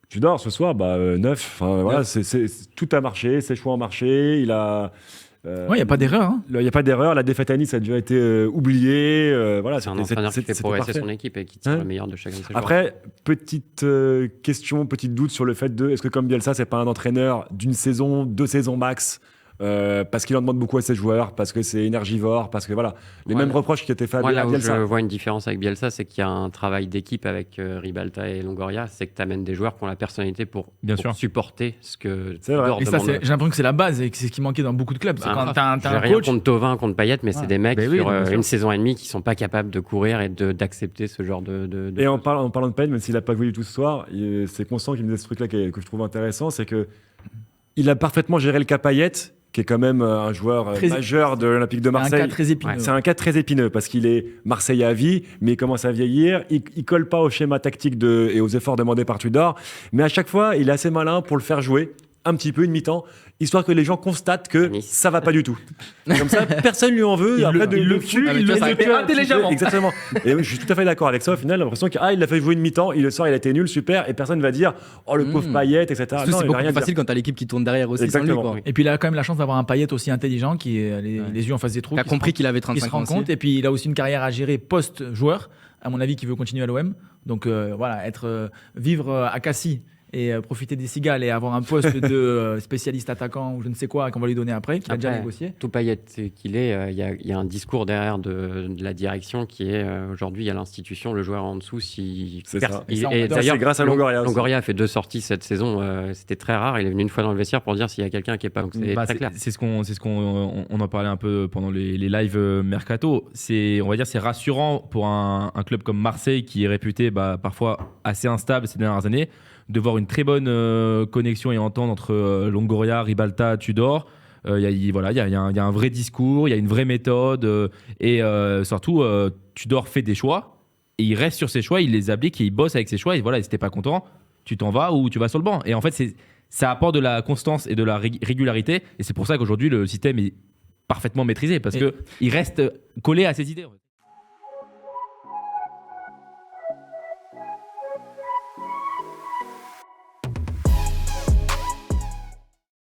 Tudor, ce soir, 9. Enfin, voilà, tout a marché, ses choix ont marché. Il a. Il n'y a pas d'erreur. Hein. Il n'y a pas d'erreur. La défaite à Nice a déjà été oubliée. Voilà, c'est un entraîneur qui fait progresser son équipe et qui tire le meilleur de chacun de ses joueurs. Après, petite question, petit doute sur le fait de est-ce que comme Bielsa, c'est pas un entraîneur d'une saison, 2 saisons max parce qu'il en demande beaucoup à ses joueurs, parce que c'est énergivore, parce que voilà, les mêmes reproches qui étaient faits à Bielsa. Là où je vois une différence avec Bielsa, c'est qu'il y a un travail d'équipe avec Ribalta et Longoria, c'est que tu amènes des joueurs qui ont la personnalité pour supporter ce que c'est vrai. Et ça, j'ai l'impression que c'est la base et que c'est ce qui manquait dans beaucoup de clubs. C'est quand t'as un rien coach... contre Thauvin, contre Payet, mais c'est des mecs sur une saison et demie qui sont pas capables de courir et d'accepter ce genre de et en parlant de Payet, même s'il n'a pas joué du tout ce soir, c'est Constant qui me disait ce truc-là que je trouve intéressant, c'est que il a parfaitement géré le cas Payet, qui est quand même un joueur majeur de l'Olympique de Marseille. Un cas très épineux. C'est un cas très épineux parce qu'il est Marseillais à vie, mais il commence à vieillir. Il colle pas au schéma tactique et aux efforts demandés par Tudor, mais à chaque fois, il est assez malin pour le faire jouer un petit peu, une mi-temps, histoire que les gens constatent que ça va pas du tout. Comme ça, personne lui en veut. Il le tue intelligemment. Exactement. Et je suis tout à fait d'accord avec ça. Au final, j'ai l'impression qu'il a fait jouer une mi-temps, il le sort, il a été nul, super, et personne va dire oh le pauvre Payet, etc. C'est beaucoup plus facile quand t'as l'équipe qui tourne derrière aussi. Exactement. Sans lui, Et puis il a quand même la chance d'avoir un Payet aussi intelligent qui est les yeux en face des trous. Qui a compris qu'il avait 35 ans. Qui se rend compte. Et puis il a aussi une carrière à gérer post-joueur, à mon avis, qui veut continuer à l'OM. Donc voilà, vivre à Cassis et profiter des cigales et avoir un poste de spécialiste attaquant ou je ne sais quoi qu'on va lui donner après, qu'il a déjà négocié. Tout Payet qu'il est, il y a un discours derrière de la direction qui est aujourd'hui il y a l'institution, le joueur en dessous. C'est d'ailleurs, grâce à Longoria. Longoria a fait 2 sorties cette saison, c'était très rare. Il est venu une fois dans le vestiaire pour dire s'il y a quelqu'un qui est pas. Donc c'est très clair. C'est ce qu'on en parlait un peu pendant les lives mercato. On va dire c'est rassurant pour un club comme Marseille qui est réputé parfois assez instable ces dernières années, de voir une très bonne connexion et entente entre Longoria, Ribalta, Tudor. Il y a un vrai discours, il y a une vraie méthode et surtout Tudor fait des choix et il reste sur ses choix, il les applique et il bosse avec ses choix et voilà, et si t'es pas content, tu t'en vas ou tu vas sur le banc. Et en fait, ça apporte de la constance et de la régularité et c'est pour ça qu'aujourd'hui le système est parfaitement maîtrisé parce qu'il reste collé à ses idées.